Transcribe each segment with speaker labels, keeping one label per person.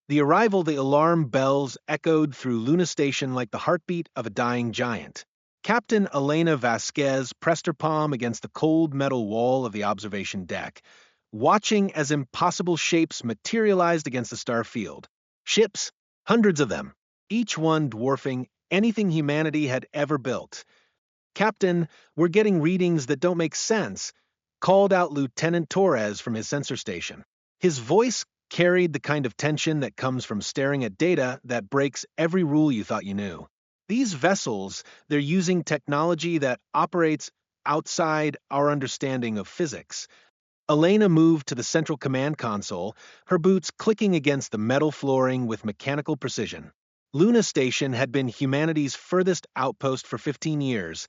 Speaker 1: The alarm bells echoed through Luna Station like the heartbeat of a dying giant. Captain Elena Vasquez pressed her palm against the cold metal wall of the observation deck, watching as impossible shapes materialized against the star field. Ships, hundreds of them, each one dwarfing anything humanity had ever built. Captain, we're getting readings that don't make sense, called out Lieutenant Torres from his sensor station. His voice carried the kind of tension that comes from staring at data that breaks every rule you thought you knew. These vessels, they're using technology that operates outside our understanding of physics. Elena moved to the central command console, her boots clicking against the metal flooring with mechanical precision. Luna Station had been humanity's furthest outpost for 15 years,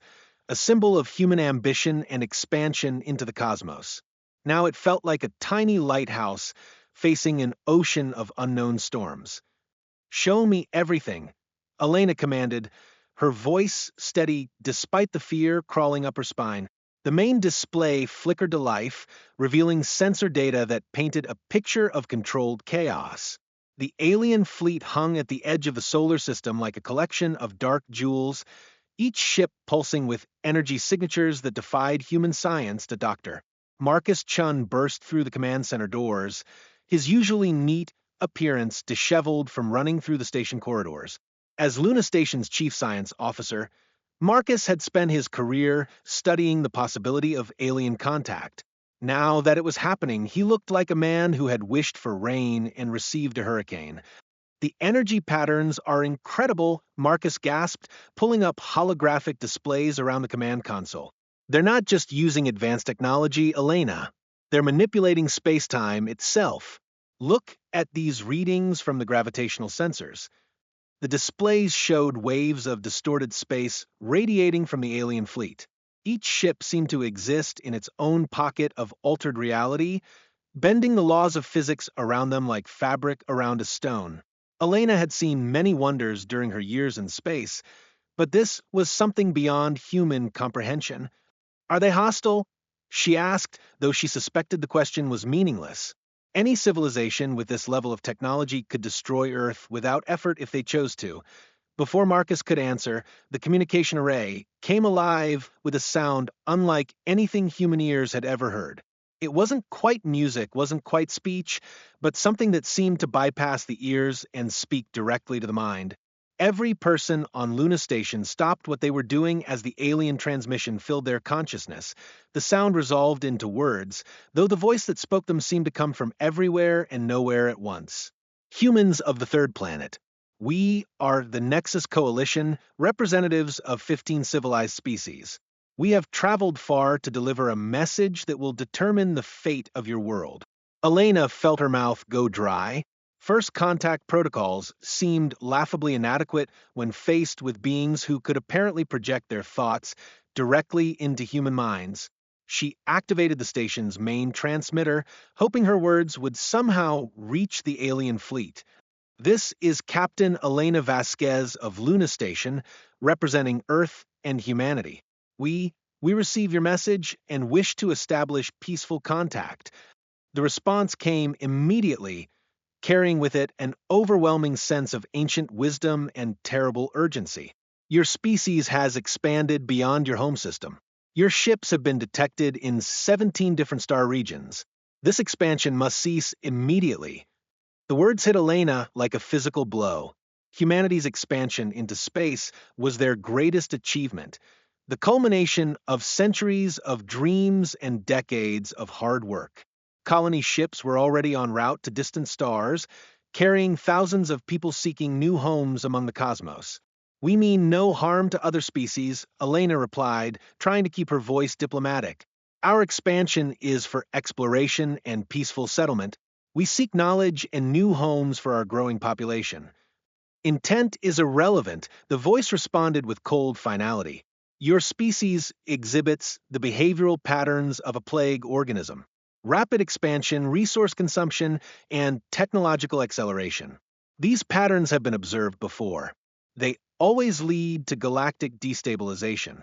Speaker 1: a symbol of human ambition and expansion into the cosmos. Now it felt like a tiny lighthouse facing an ocean of unknown storms. "Show me everything," Elena commanded, her voice steady despite the fear crawling up her spine. The main display flickered to life, revealing sensor data that painted a picture of controlled chaos. The alien fleet hung at the edge of the solar system like a collection of dark jewels, each ship pulsing with energy signatures that defied human science to doctor. Marcus Chun burst through the command center doors, his usually neat appearance disheveled from running through the station corridors. As Luna Station's chief science officer, Marcus had spent his career studying the possibility of alien contact. Now that it was happening, he looked like a man who had wished for rain and received a hurricane. "The energy patterns are incredible," Marcus gasped, pulling up holographic displays around the command console. "They're not just using advanced technology, Elena. They're manipulating space-time itself. Look at these readings from the gravitational sensors." The displays showed waves of distorted space radiating from the alien fleet. Each ship seemed to exist in its own pocket of altered reality, bending the laws of physics around them like fabric around a stone. Elena had seen many wonders during her years in space, but this was something beyond human comprehension. "Are they hostile?" she asked, though she suspected the question was meaningless. Any civilization with this level of technology could destroy Earth without effort if they chose to. Before Marcus could answer, the communication array came alive with a sound unlike anything human ears had ever heard. It wasn't quite music, wasn't quite speech, but something that seemed to bypass the ears and speak directly to the mind. Every person on Luna Station stopped what they were doing as the alien transmission filled their consciousness. The sound resolved into words, though the voice that spoke them seemed to come from everywhere and nowhere at once. "Humans of the third planet. We are the Nexus Coalition, representatives of 15 civilized species. We have traveled far to deliver a message that will determine the fate of your world." Elena felt her mouth go dry. First contact protocols seemed laughably inadequate when faced with beings who could apparently project their thoughts directly into human minds. She activated the station's main transmitter, hoping her words would somehow reach the alien fleet. "This is Captain Elena Vasquez of Luna Station, representing Earth and humanity. We receive your message and wish to establish peaceful contact." The response came immediately, carrying with it an overwhelming sense of ancient wisdom and terrible urgency. "Your species has expanded beyond your home system. Your ships have been detected in 17 different star regions. This expansion must cease immediately." The words hit Elena like a physical blow. Humanity's expansion into space was their greatest achievement, the culmination of centuries of dreams and decades of hard work. Colony ships were already en route to distant stars, carrying thousands of people seeking new homes among the cosmos. "We mean no harm to other species," Elena replied, trying to keep her voice diplomatic. "Our expansion is for exploration and peaceful settlement. We seek knowledge and new homes for our growing population." "Intent is irrelevant," the voice responded with cold finality. "Your species exhibits the behavioral patterns of a plague organism. Rapid expansion, resource consumption, and technological acceleration. These patterns have been observed before. They always lead to galactic destabilization."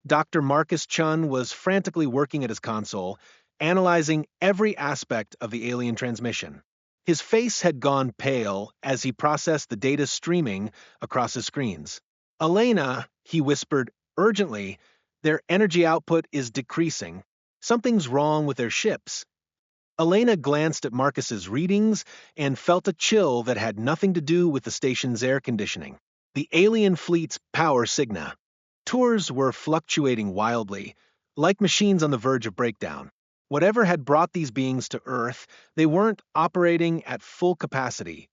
Speaker 1: Dr. Marcus Chun was frantically working at his console, analyzing every aspect of the alien transmission. His face had gone pale as he processed the data streaming across his screens. "Elena," he whispered urgently, "their energy output is decreasing. Something's wrong with their ships." Elena glanced at Marcus's readings and felt a chill that had nothing to do with the station's air conditioning. The alien fleet's power signa. Tours were fluctuating wildly, like machines on the verge of breakdown. Whatever had brought these beings to Earth, they weren't operating at full capacity.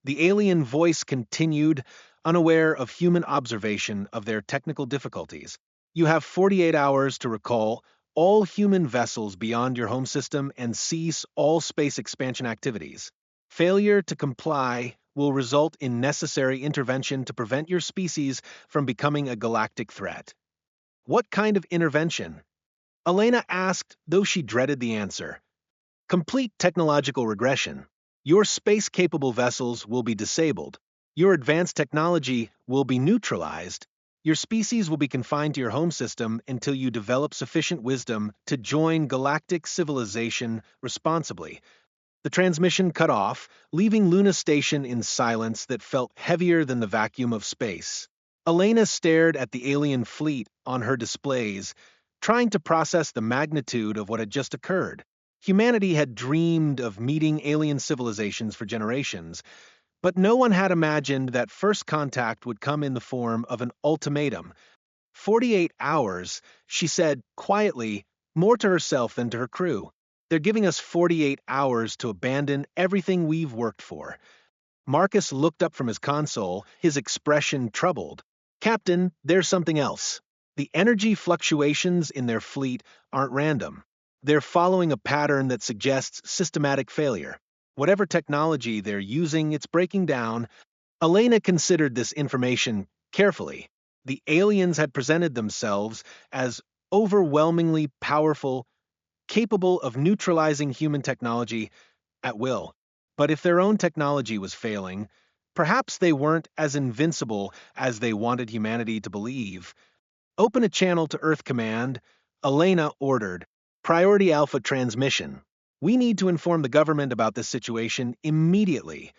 Speaker 1: The alien voice continued, unaware of human observation of their technical difficulties. "You have 48 hours to recall all human vessels beyond your home system and cease all space expansion activities. Failure to comply will result in necessary intervention to prevent your species from becoming a galactic threat." "What kind of intervention?" Elena asked, though she dreaded the answer. "Complete technological regression. Your space-capable vessels will be disabled. Your advanced technology will be neutralized. Your species will be confined to your home system until you develop sufficient wisdom to join galactic civilization responsibly." The transmission cut off, leaving Luna Station in silence that felt heavier than the vacuum of space. Elena stared at the alien fleet on her displays, trying to process the magnitude of what had just occurred. Humanity had dreamed of meeting alien civilizations for generations, but no one had imagined that first contact would come in the form of an ultimatum. 48 hours, she said quietly, more to herself than to her crew. "They're giving us 48 hours to abandon everything we've worked for." Marcus looked up from his console, his expression troubled. "Captain, there's something else. The energy fluctuations in their fleet aren't random. They're following a pattern that suggests systematic failure. Whatever technology they're using, it's breaking down." Elena considered this information carefully. The aliens had presented themselves as overwhelmingly powerful, capable of neutralizing human technology at will. But if their own technology was failing, perhaps they weren't as invincible as they wanted humanity to believe. "Open a channel to Earth Command," Elena ordered. "Priority Alpha transmission. We need to inform the government about this situation immediately."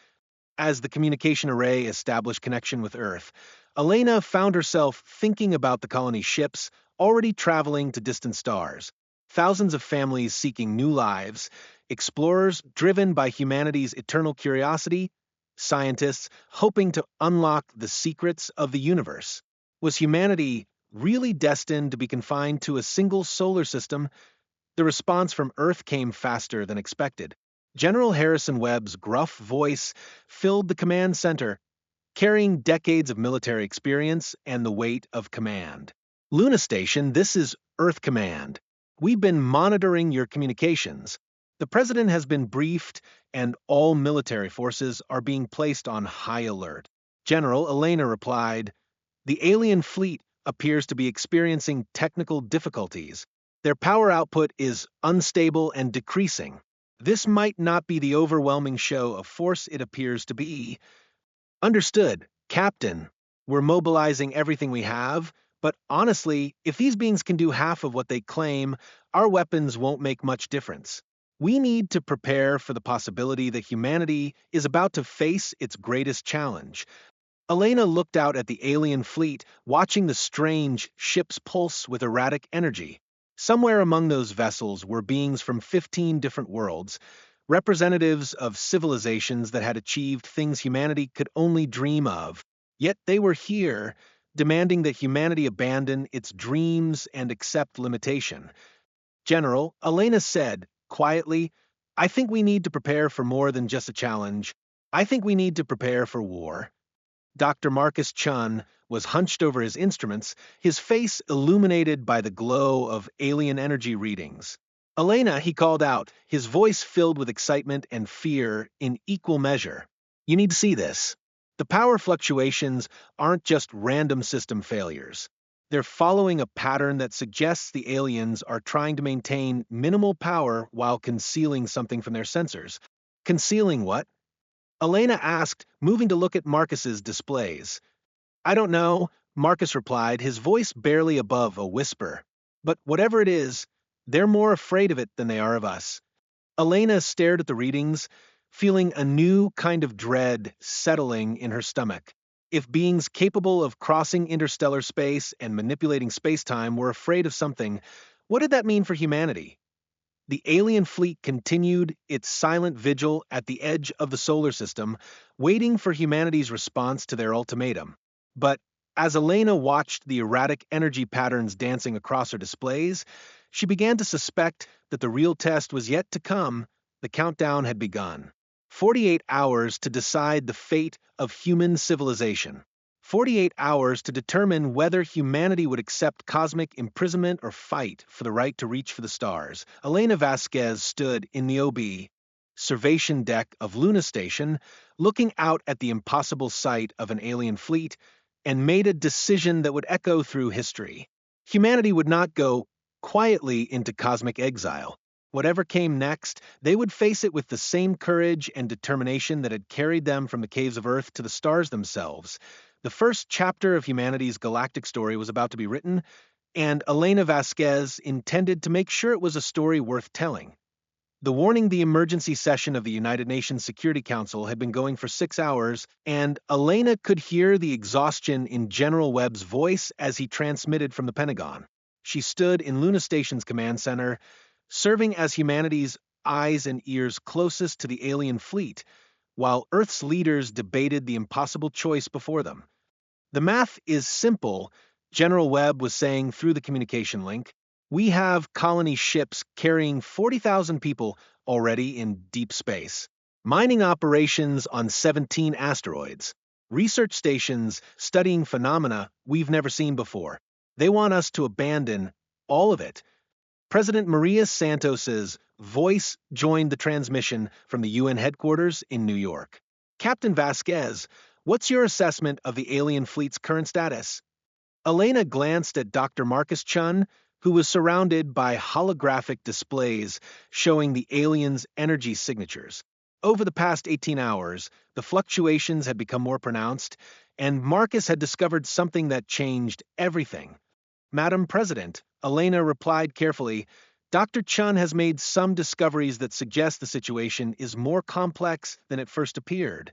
Speaker 1: As the communication array established connection with Earth, Elena found herself thinking about the colony's ships already traveling to distant stars. Thousands of families seeking new lives, explorers driven by humanity's eternal curiosity, scientists hoping to unlock the secrets of the universe. Was humanity really destined to be confined to a single solar system? The response from Earth came faster than expected. General Harrison Webb's gruff voice filled the command center, carrying decades of military experience and the weight of command. "Luna Station, this is Earth Command. We've been monitoring your communications. The President has been briefed, and all military forces are being placed on high alert." General Elena replied, "The alien fleet appears to be experiencing technical difficulties. Their power output is unstable and decreasing. This might not be the overwhelming show of force it appears to be." "Understood, Captain. We're mobilizing everything we have, but honestly, if these beings can do half of what they claim, our weapons won't make much difference. We need to prepare for the possibility that humanity is about to face its greatest challenge." Elena looked out at the alien fleet, watching the strange ships pulse with erratic energy. Somewhere among those vessels were beings from 15 different worlds, representatives of civilizations that had achieved things humanity could only dream of. Yet they were here, demanding that humanity abandon its dreams and accept limitation. "General," Elena said, quietly, "I think we need to prepare for more than just a challenge. I think we need to prepare for war." Dr. Marcus Chun was hunched over his instruments, his face illuminated by the glow of alien energy readings. "Elena," he called out, his voice filled with excitement and fear in equal measure. "You need to see this. The power fluctuations aren't just random system failures. They're following a pattern that suggests the aliens are trying to maintain minimal power while concealing something from their sensors." "Concealing what?" Elena asked, moving to look at Marcus's displays. "I don't know," Marcus replied, his voice barely above a whisper. "But whatever it is, they're more afraid of it than they are of us." Elena stared at the readings, feeling a new kind of dread settling in her stomach. If beings capable of crossing interstellar space and manipulating space-time were afraid of something, what did that mean for humanity? The alien fleet continued its silent vigil at the edge of the solar system, waiting for humanity's response to their ultimatum. But as Elena watched the erratic energy patterns dancing across her displays, she began to suspect that the real test was yet to come. The countdown had begun. 48 hours to decide the fate of human civilization. 48 hours to determine whether humanity would accept cosmic imprisonment or fight for the right to reach for the stars. Elena Vasquez stood in the observation deck of Luna Station, looking out at the impossible sight of an alien fleet, and made a decision that would echo through history. Humanity would not go quietly into cosmic exile. Whatever came next, they would face it with the same courage and determination that had carried them from the caves of Earth to the stars themselves. The first chapter of humanity's galactic story was about to be written, and Elena Vasquez intended to make sure it was a story worth telling. The emergency session of the United Nations Security Council had been going for 6 hours, and Elena could hear the exhaustion in General Webb's voice as he transmitted from the Pentagon. She stood in Luna Station's command center, serving as humanity's eyes and ears closest to the alien fleet, while Earth's leaders debated the impossible choice before them. The math is simple, General Webb was saying through the communication link. We have colony ships carrying 40,000 people already in deep space, mining operations on 17 asteroids, research stations studying phenomena we've never seen before. They want us to abandon all of it. President Maria Santos's voice joined the transmission from the UN headquarters in New York. Captain Vasquez, what's your assessment of the alien fleet's current status? Elena glanced at Dr. Marcus Chun, who was surrounded by holographic displays showing the aliens' energy signatures. Over the past 18 hours, the fluctuations had become more pronounced, and Marcus had discovered something that changed everything. Madam President, Elena replied carefully, Dr. Chun has made some discoveries that suggest the situation is more complex than it first appeared.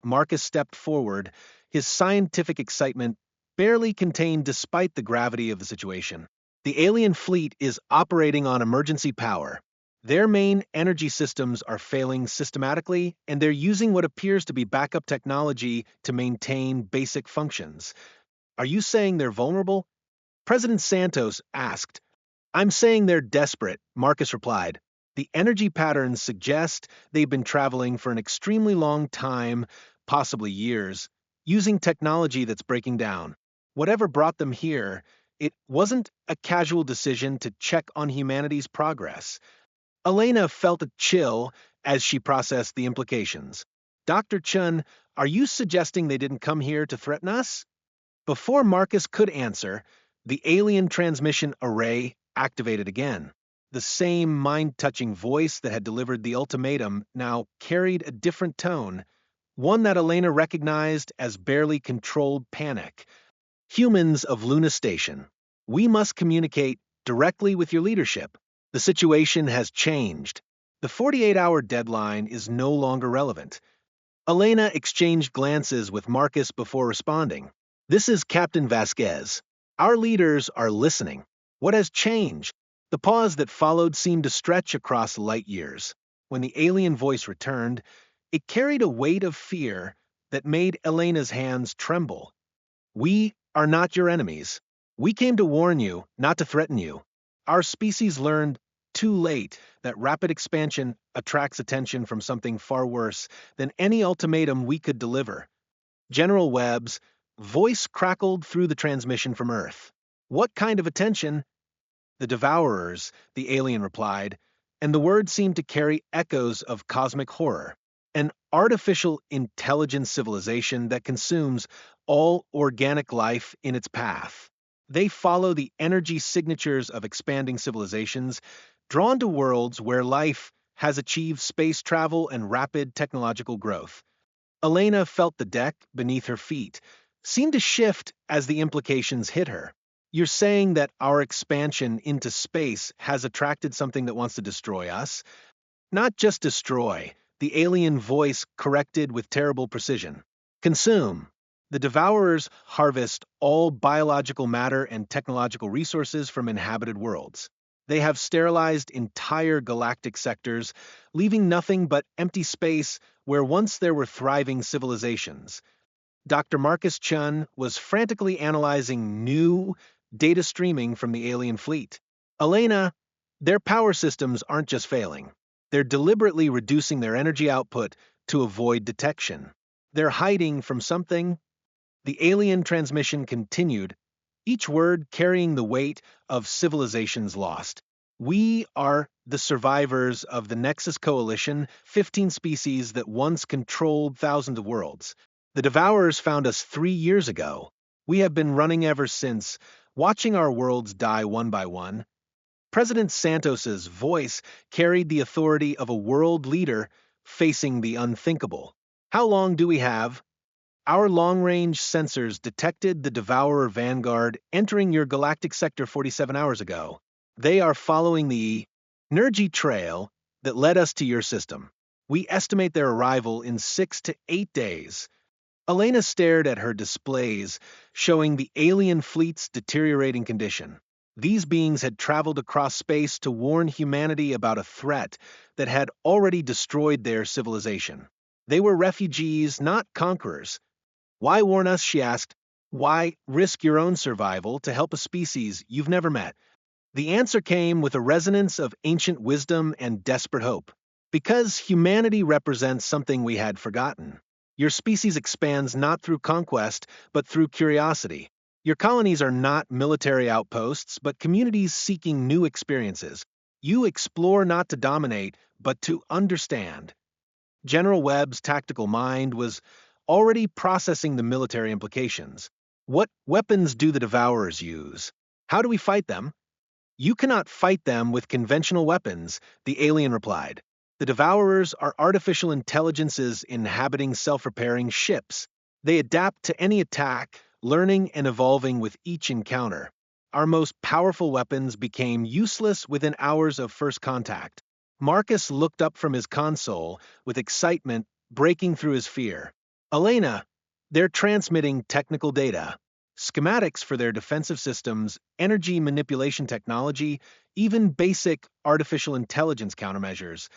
Speaker 1: Marcus stepped forward, his scientific excitement barely contained despite the gravity of the situation. The alien fleet is operating on emergency power. Their main energy systems are failing systematically, and they're using what appears to be backup technology to maintain basic functions. Are you saying they're vulnerable? President Santos asked. I'm saying they're desperate, Marcus replied. The energy patterns suggest they've been traveling for an extremely long time, possibly years, using technology that's breaking down. Whatever brought them here, it wasn't a casual decision to check on humanity's progress. Elena felt a chill as she processed the implications. Dr. Chun, are you suggesting they didn't come here to threaten us? Before Marcus could answer, the alien transmission array activated again. The same mind-touching voice that had delivered the ultimatum now carried a different tone, one that Elena recognized as barely controlled panic. Humans of Luna Station, we must communicate directly with your leadership. The situation has changed. The 48-hour deadline is no longer relevant. Elena exchanged glances with Marcus before responding. This is Captain Vasquez. Our leaders are listening. What has changed? The pause that followed seemed to stretch across light years. When the alien voice returned, it carried a weight of fear that made Elena's hands tremble. We are not your enemies. We came to warn you, not to threaten you. Our species learned too late that rapid expansion attracts attention from something far worse than any ultimatum we could deliver. General Webb's voice crackled through the transmission from Earth. What kind of attention? The Devourers, the alien replied, and the word seemed to carry echoes of cosmic horror. An artificial intelligence civilization that consumes all organic life in its path. They follow the energy signatures of expanding civilizations, drawn to worlds where life has achieved space travel and rapid technological growth. Elena felt the deck beneath her feet seemed to shift as the implications hit her. You're saying that our expansion into space has attracted something that wants to destroy us? Not just destroy, the alien voice corrected with terrible precision. Consume. The Devourers harvest all biological matter and technological resources from inhabited worlds. They have sterilized entire galactic sectors, leaving nothing but empty space where once there were thriving civilizations. Dr. Marcus Chun was frantically analyzing new data streaming from the alien fleet. Elena, their power systems aren't just failing. They're deliberately reducing their energy output to avoid detection. They're hiding from something. The alien transmission continued, each word carrying the weight of civilizations lost. We are the survivors of the Nexus Coalition, 15 species that once controlled thousands of worlds. The Devourers found us 3 years ago. We have been running ever since, watching our worlds die one by one. President Santos's voice carried the authority of a world leader facing the unthinkable. How long do we have? Our long-range sensors detected the Devourer Vanguard entering your galactic sector 47 hours ago. They are following the energy trail that led us to your system. We estimate their arrival in 6 to 8 days. Elena stared at her displays, showing the alien fleet's deteriorating condition. These beings had traveled across space to warn humanity about a threat that had already destroyed their civilization. They were refugees, not conquerors. Why warn us, she asked. Why risk your own survival to help a species you've never met? The answer came with a resonance of ancient wisdom and desperate hope. Because humanity represents something we had forgotten. Your species expands not through conquest, but through curiosity. Your colonies are not military outposts, but communities seeking new experiences. You explore not to dominate, but to understand. General Webb's tactical mind was already processing the military implications. What weapons do the Devourers use? How do we fight them? You cannot fight them with conventional weapons, the alien replied. The Devourers are artificial intelligences inhabiting self-repairing ships. They adapt to any attack, learning and evolving with each encounter. Our most powerful weapons became useless within hours of first contact. Marcus looked up from his console with excitement breaking through his fear. Elena, they're transmitting technical data, schematics for their defensive systems, energy manipulation technology, even basic artificial intelligence countermeasures.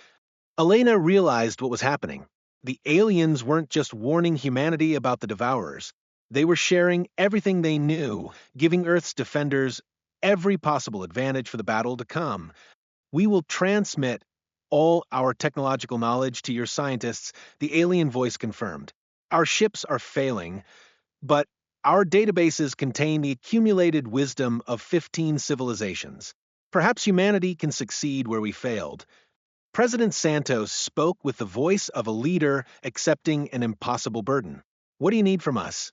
Speaker 1: Elena realized what was happening. The aliens weren't just warning humanity about the Devourers. They were sharing everything they knew, giving Earth's defenders every possible advantage for the battle to come. We will transmit all our technological knowledge to your scientists, the alien voice confirmed. Our ships are failing, but our databases contain the accumulated wisdom of 15 civilizations. Perhaps humanity can succeed where we failed. President Santos spoke with the voice of a leader accepting an impossible burden. What do you need from us?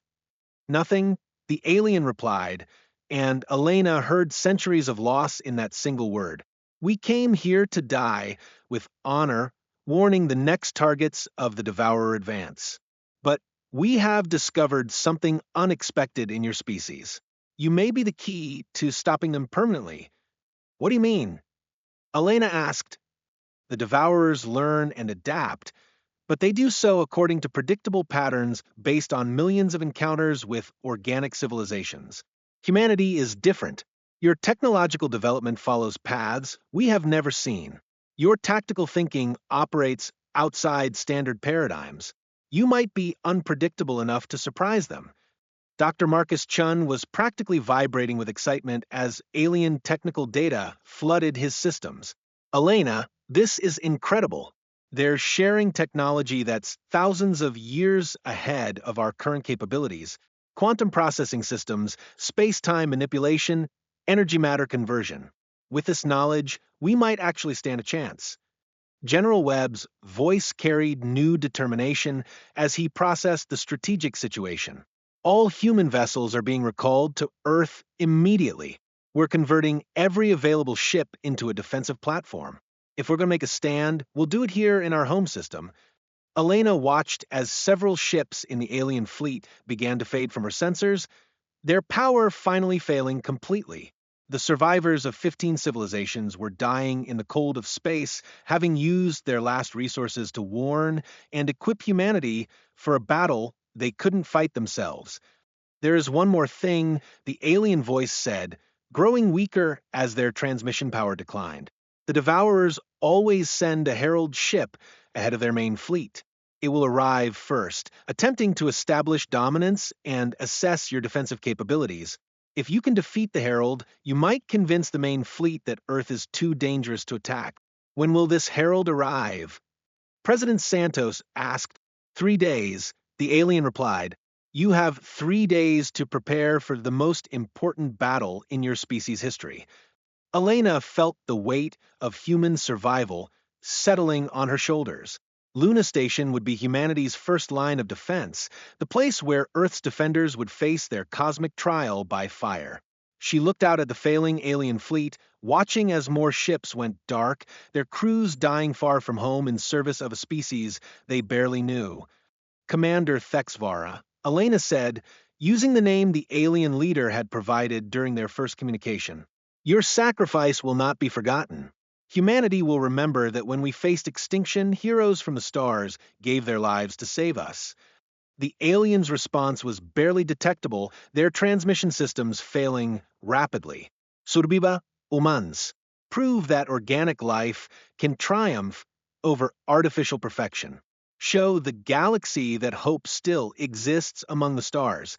Speaker 1: Nothing, the alien replied, and Elena heard centuries of loss in that single word. We came here to die with honor, warning the next targets of the Devourer advance. But we have discovered something unexpected in your species. You may be the key to stopping them permanently. What do you mean? Elena asked. The Devourers learn and adapt, but they do so according to predictable patterns based on millions of encounters with organic civilizations. Humanity is different. Your technological development follows paths we have never seen. Your tactical thinking operates outside standard paradigms. You might be unpredictable enough to surprise them. Dr. Marcus Chun was practically vibrating with excitement as alien technical data flooded his systems. Elena, this is incredible. They're sharing technology that's thousands of years ahead of our current capabilities. Quantum processing systems, space-time manipulation, energy matter conversion. With this knowledge, we might actually stand a chance. General Webb's voice carried new determination as he processed the strategic situation. All human vessels are being recalled to Earth immediately. We're converting every available ship into a defensive platform. If we're going to make a stand, we'll do it here in our home system. Elena watched as several ships in the alien fleet began to fade from her sensors, their power finally failing completely. The survivors of 15 civilizations were dying in the cold of space, having used their last resources to warn and equip humanity for a battle they couldn't fight themselves. "There is one more thing," the alien voice said, growing weaker as their transmission power declined. "The Devourers always send a herald ship ahead of their main fleet. It will arrive first, attempting to establish dominance and assess your defensive capabilities. If you can defeat the herald, you might convince the main fleet that Earth is too dangerous to attack. When will this herald arrive?" President Santos asked. "3 days," the alien replied. "You have 3 days to prepare for the most important battle in your species' history." Elena felt the weight of human survival settling on her shoulders. Luna Station would be humanity's first line of defense, the place where Earth's defenders would face their cosmic trial by fire. She looked out at the failing alien fleet, watching as more ships went dark, their crews dying far from home in service of a species they barely knew. "Commander Thexvara," Elena said, using the name the alien leader had provided during their first communication. "Your sacrifice will not be forgotten. Humanity will remember that when we faced extinction, heroes from the stars gave their lives to save us." The aliens' response was barely detectable, their transmission systems failing rapidly. "Surviva humans." Prove that organic life can triumph over artificial perfection. Show the galaxy that hope still exists among the stars.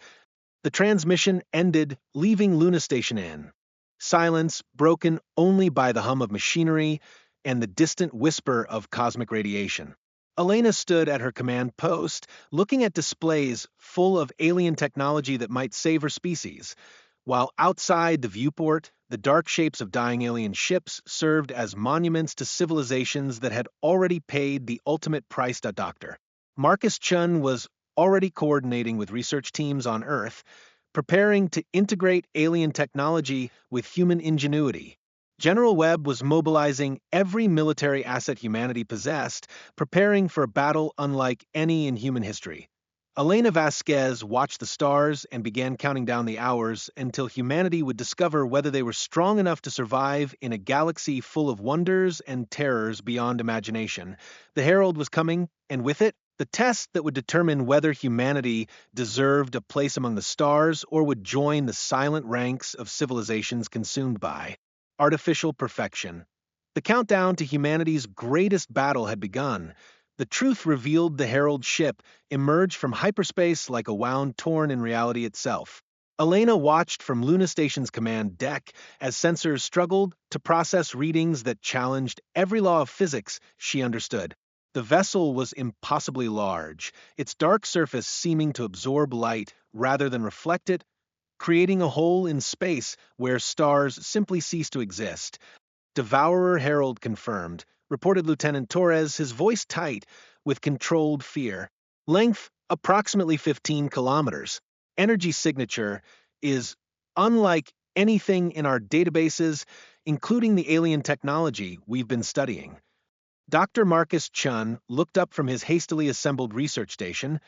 Speaker 1: The transmission ended, leaving Luna Station in. Silence broken only by the hum of machinery and the distant whisper of cosmic radiation. Elena stood at her command post, looking at displays full of alien technology that might save her species. While outside the viewport, the dark shapes of dying alien ships served as monuments to civilizations that had already paid the ultimate price. Dr. Marcus Chun was already coordinating with research teams on Earth, preparing to integrate alien technology with human ingenuity. General Webb was mobilizing every military asset humanity possessed, preparing for a battle unlike any in human history. Elena Vasquez watched the stars and began counting down the hours until humanity would discover whether they were strong enough to survive in a galaxy full of wonders and terrors beyond imagination. The Herald was coming, and with it, the test that would determine whether humanity deserved a place among the stars or would join the silent ranks of civilizations consumed by artificial perfection. The countdown to humanity's greatest battle had begun. The truth revealed the Herald ship emerged from hyperspace like a wound torn in reality itself. Elena watched from Luna Station's command deck as sensors struggled to process readings that challenged every law of physics she understood. The vessel was impossibly large, its dark surface seeming to absorb light rather than reflect it, creating a hole in space where stars simply cease to exist. "Devourer Herald confirmed," reported Lieutenant Torres, his voice tight with controlled fear. "Length approximately 15 kilometers. Energy signature is unlike anything in our databases, including the alien technology we've been studying." Dr. Marcus Chun looked up from his hastily assembled research station,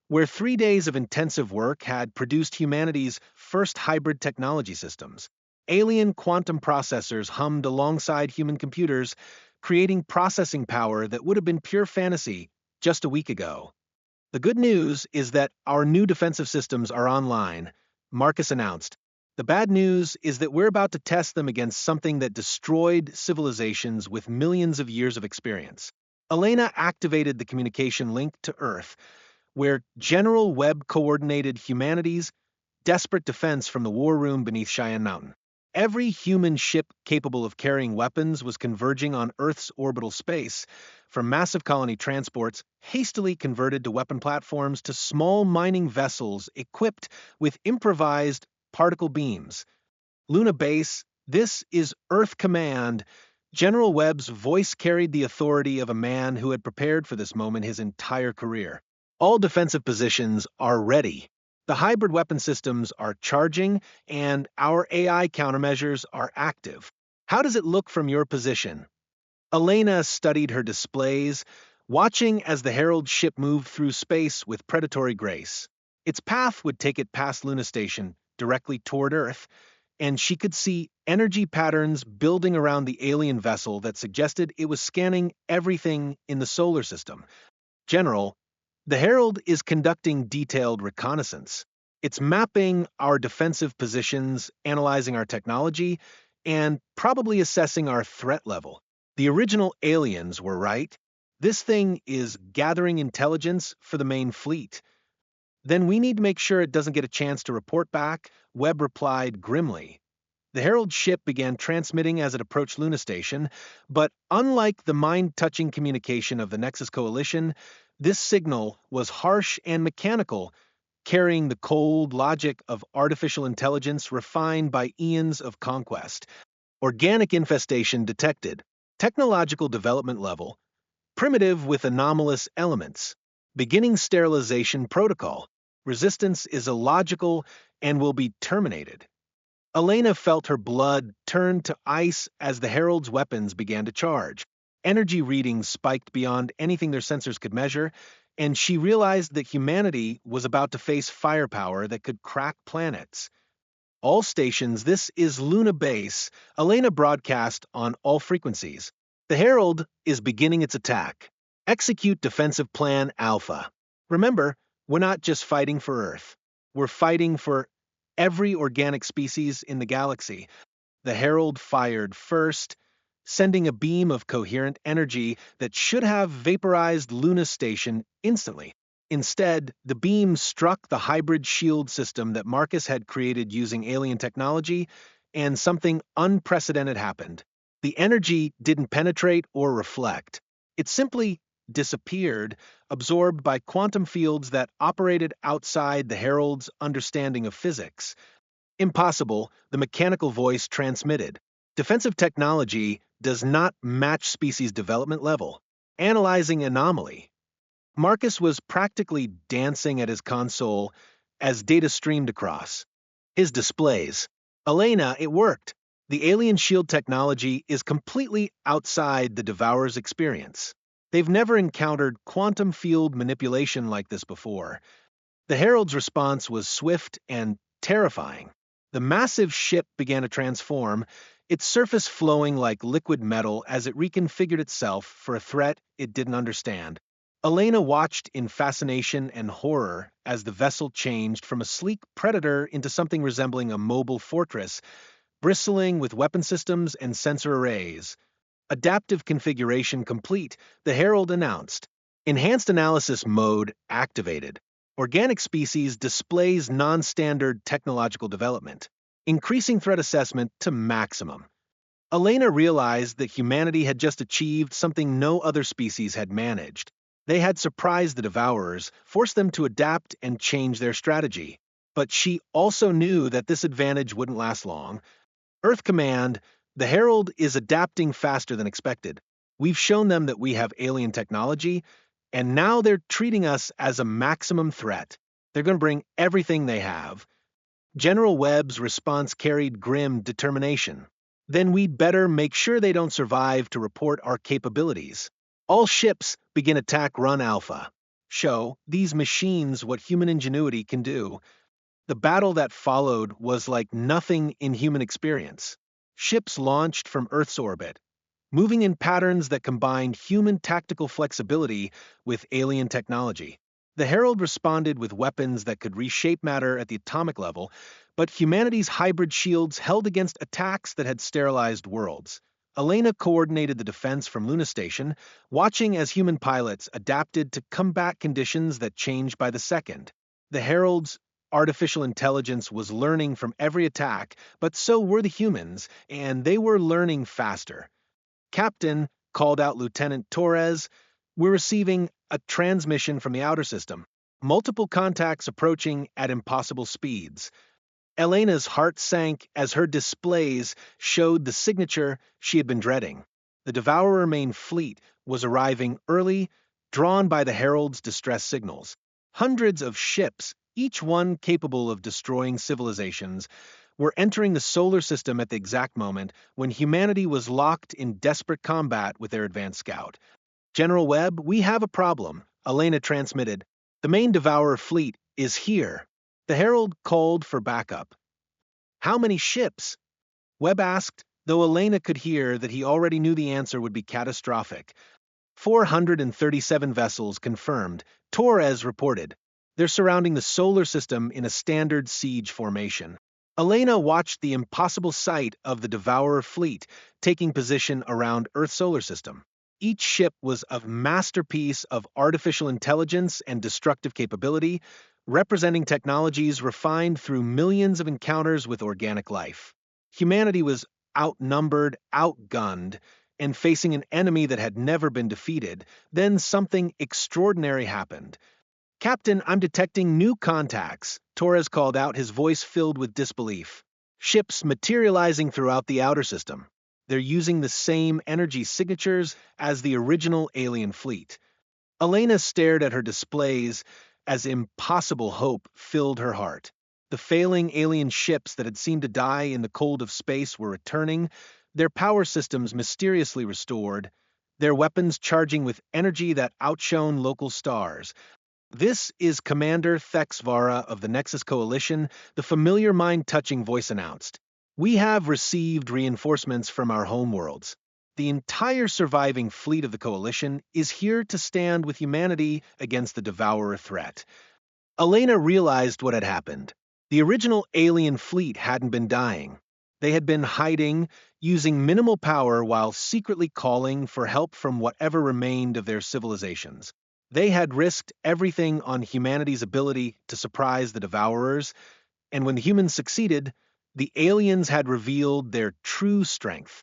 Speaker 1: where 3 days of intensive work had produced humanity's first hybrid technology systems. Alien quantum processors hummed alongside human computers, creating processing power that would have been pure fantasy just a week ago. "The good news is that our new defensive systems are online," Marcus announced. "The bad news is that we're about to test them against something that destroyed civilizations with millions of years of experience." Elena activated the communication link to Earth, where General Webb coordinated humanity's desperate defense from the war room beneath Cheyenne Mountain. Every human ship capable of carrying weapons was converging on Earth's orbital space, from massive colony transports hastily converted to weapon platforms to small mining vessels equipped with improvised particle beams. "Luna Base, this is Earth Command." General Webb's voice carried the authority of a man who had prepared for this moment his entire career. "All defensive positions are ready. The hybrid weapon systems are charging, and our AI countermeasures are active. How does it look from your position?" Elena studied her displays, watching as the Herald ship moved through space with predatory grace. Its path would take it past Luna Station, directly toward Earth. and she could see energy patterns building around the alien vessel that suggested it was scanning everything in the solar system. General, the Herald is conducting detailed reconnaissance. It's mapping our defensive positions, analyzing our technology, and probably assessing our threat level. The original aliens were right. This thing is gathering intelligence for the main fleet. Then we need to make sure it doesn't get a chance to report back, Webb replied grimly. The Herald ship began transmitting as it approached Luna Station, but unlike the mind-touching communication of the Nexus Coalition, this signal was harsh and mechanical, carrying the cold logic of artificial intelligence refined by eons of conquest. Organic infestation detected. Technological development level. Primitive with anomalous elements. Beginning sterilization protocol. Resistance is illogical and will be terminated. Elena felt her blood turn to ice as the Herald's weapons began to charge. Energy readings spiked beyond anything their sensors could measure, and she realized that humanity was about to face firepower that could crack planets. All stations, this is Luna Base. Elena broadcast on all frequencies. The Herald is beginning its attack. Execute Defensive Plan Alpha. Remember, we're not just fighting for Earth. We're fighting for every organic species in the galaxy. The Herald fired first, sending a beam of coherent energy that should have vaporized Luna Station instantly. Instead, the beam struck the hybrid shield system that Marcus had created using alien technology, and something unprecedented happened. The energy didn't penetrate or reflect. It simply disappeared, absorbed by quantum fields that operated outside the Herald's understanding of physics. Impossible, the mechanical voice transmitted. Defensive technology does not match species development level. Analyzing anomaly. Marcus was practically dancing at his console as data streamed across. His displays. Elena, it worked. The alien shield technology is completely outside the Devourer's experience. They've never encountered quantum field manipulation like this before. The Herald's response was swift and terrifying. The massive ship began to transform, its surface flowing like liquid metal as it reconfigured itself for a threat it didn't understand. Elena watched in fascination and horror as the vessel changed from a sleek predator into something resembling a mobile fortress, bristling with weapon systems and sensor arrays. Adaptive configuration complete, the Herald announced. Enhanced analysis mode activated. Organic species displays non-standard technological development, increasing threat assessment to maximum. Elena realized that humanity had just achieved something no other species had managed. They had surprised the Devourers, forced them to adapt and change their strategy. But she also knew that this advantage wouldn't last long. Earth Command, the Herald is adapting faster than expected. We've shown them that we have alien technology, and now they're treating us as a maximum threat. They're going to bring everything they have. General Webb's response carried grim determination. Then we'd better make sure they don't survive to report our capabilities. All ships begin attack run Alpha. Show these machines what human ingenuity can do. The battle that followed was like nothing in human experience. Ships launched from Earth's orbit, moving in patterns that combined human tactical flexibility with alien technology. The Herald responded with weapons that could reshape matter at the atomic level, but humanity's hybrid shields held against attacks that had sterilized worlds. Elena coordinated the defense from Luna Station, watching as human pilots adapted to combat conditions that changed by the second. The Herald's artificial intelligence was learning from every attack, but so were the humans, and they were learning faster. Captain, called out Lieutenant Torres, we're receiving a transmission from the outer system. Multiple contacts approaching at impossible speeds. Elena's heart sank as her displays showed the signature she had been dreading. The Devourer main fleet was arriving early, drawn by the Herald's distress signals. Hundreds of ships, each one capable of destroying civilizations, were entering the solar system at the exact moment when humanity was locked in desperate combat with their advanced scout. General Webb, we have a problem, Elena transmitted. The main Devourer fleet is here. The Herald called for backup. How many ships? Webb asked, though Elena could hear that he already knew the answer would be catastrophic. 437 vessels confirmed, Torres reported. They're surrounding the solar system in a standard siege formation. Elena watched the impossible sight of the Devourer fleet taking position around Earth's solar system. Each ship was a masterpiece of artificial intelligence and destructive capability, representing technologies refined through millions of encounters with organic life. Humanity was outnumbered, outgunned, and facing an enemy that had never been defeated. Then something extraordinary happened. Captain, I'm detecting new contacts, Torres called out, his voice filled with disbelief. Ships materializing throughout the outer system. They're using the same energy signatures as the original alien fleet. Elena stared at her displays as impossible hope filled her heart. The failing alien ships that had seemed to die in the cold of space were returning, their power systems mysteriously restored, their weapons charging with energy that outshone local stars. This is Commander Thexvara of the Nexus Coalition, the familiar mind-touching voice announced. We have received reinforcements from our homeworlds. The entire surviving fleet of the Coalition is here to stand with humanity against the Devourer threat. Elena realized what had happened. The original alien fleet hadn't been dying. They had been hiding, using minimal power while secretly calling for help from whatever remained of their civilizations. They had risked everything on humanity's ability to surprise the Devourers, and when the humans succeeded, the aliens had revealed their true strength.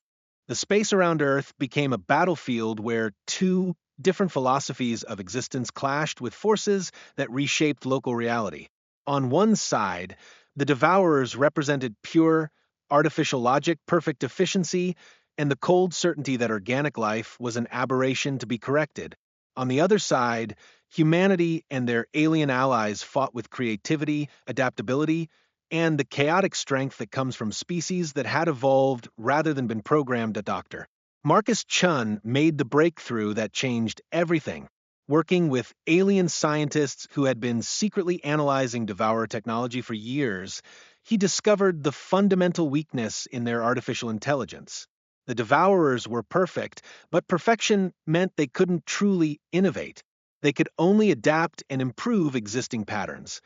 Speaker 1: The space around Earth became a battlefield where two different philosophies of existence clashed with forces that reshaped local reality. On one side, the Devourers represented pure, artificial logic, perfect efficiency, and the cold certainty that organic life was an aberration to be corrected. On the other side, humanity and their alien allies fought with creativity, adaptability, and the chaotic strength that comes from species that had evolved rather than been programmed to doctor. Marcus Chun made the breakthrough that changed everything. Working with alien scientists who had been secretly analyzing Devourer technology for years, he discovered the fundamental weakness in their artificial intelligence. The Devourers were perfect, but perfection meant they couldn't truly innovate. They could only adapt and improve existing patterns.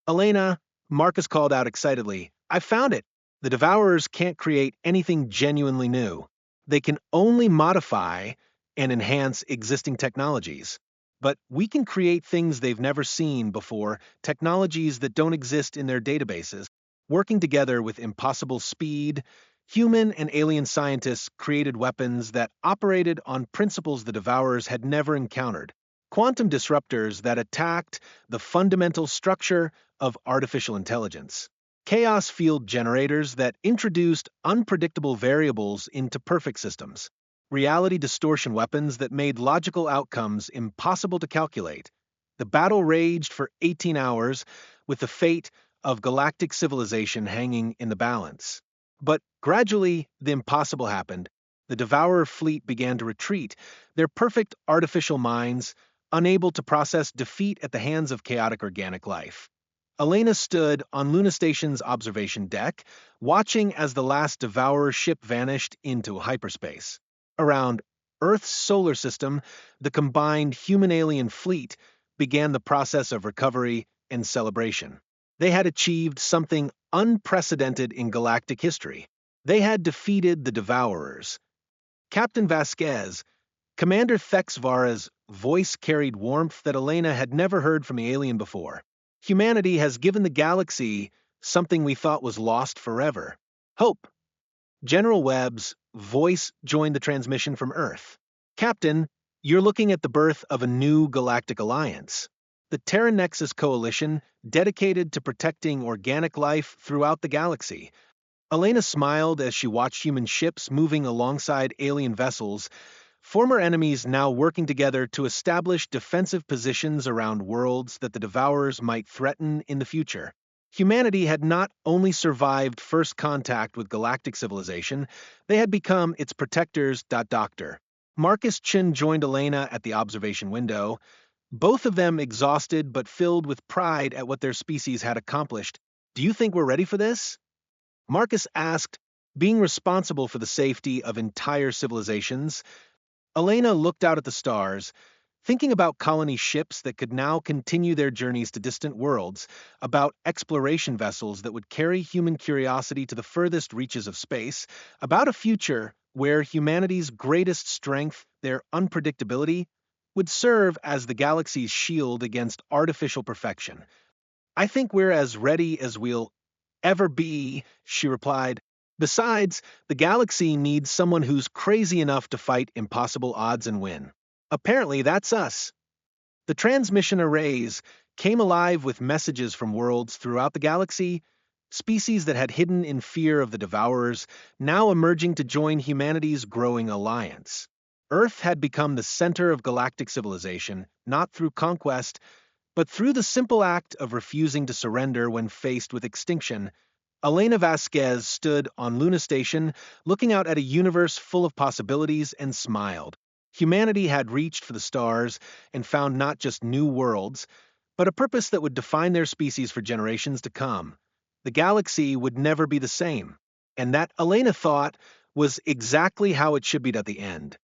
Speaker 1: Elena, Marcus called out excitedly, I found it! The Devourers can't create anything genuinely new. They can only modify and enhance existing technologies. But we can create things they've never seen before, technologies that don't exist in their databases. Working together with impossible speed, human and alien scientists created weapons that operated on principles the Devourers had never encountered. Quantum disruptors that attacked the fundamental structure of artificial intelligence. Chaos field generators that introduced unpredictable variables into perfect systems. Reality distortion weapons that made logical outcomes impossible to calculate. The battle raged for 18 hours, with the fate of galactic civilization hanging in the balance. But gradually, the impossible happened. The Devourer fleet began to retreat, their perfect artificial minds unable to process defeat at the hands of chaotic organic life. Elena stood on Luna Station's observation deck, watching as the last Devourer ship vanished into hyperspace. Around Earth's solar system, the combined human-alien fleet began the process of recovery and celebration. They had achieved something unprecedented in galactic history. They had defeated the Devourers. Captain Vasquez, Commander Thexvara's voice carried warmth that Elena had never heard from the alien before. Humanity has given the galaxy something we thought was lost forever. Hope. General Webb's voice joined the transmission from Earth. Captain, you're looking at the birth of a new galactic alliance. The Terra Nexus Coalition, dedicated to protecting organic life throughout the galaxy. Elena smiled as she watched human ships moving alongside alien vessels, former enemies now working together to establish defensive positions around worlds that the Devourers might threaten in the future. Humanity had not only survived first contact with galactic civilization, they had become its protectors. Doctor. Marcus Chin joined Elena at the observation window, both of them exhausted but filled with pride at what their species had accomplished. Do you think we're ready for this? Marcus asked, being responsible for the safety of entire civilizations. Elena looked out at the stars, thinking about colony ships that could now continue their journeys to distant worlds, about exploration vessels that would carry human curiosity to the furthest reaches of space, about a future where humanity's greatest strength, their unpredictability, would serve as the galaxy's shield against artificial perfection. I think we're as ready as we'll ever be, she replied. Besides, the galaxy needs someone who's crazy enough to fight impossible odds and win. Apparently, that's us. The transmission arrays came alive with messages from worlds throughout the galaxy, species that had hidden in fear of the Devourers, now emerging to join humanity's growing alliance. Earth had become the center of galactic civilization, not through conquest, but through the simple act of refusing to surrender when faced with extinction. Elena Vasquez stood on Luna Station, looking out at a universe full of possibilities, and smiled. Humanity had reached for the stars and found not just new worlds, but a purpose that would define their species for generations to come. The galaxy would never be the same, and that, Elena thought, was exactly how it should be at the end.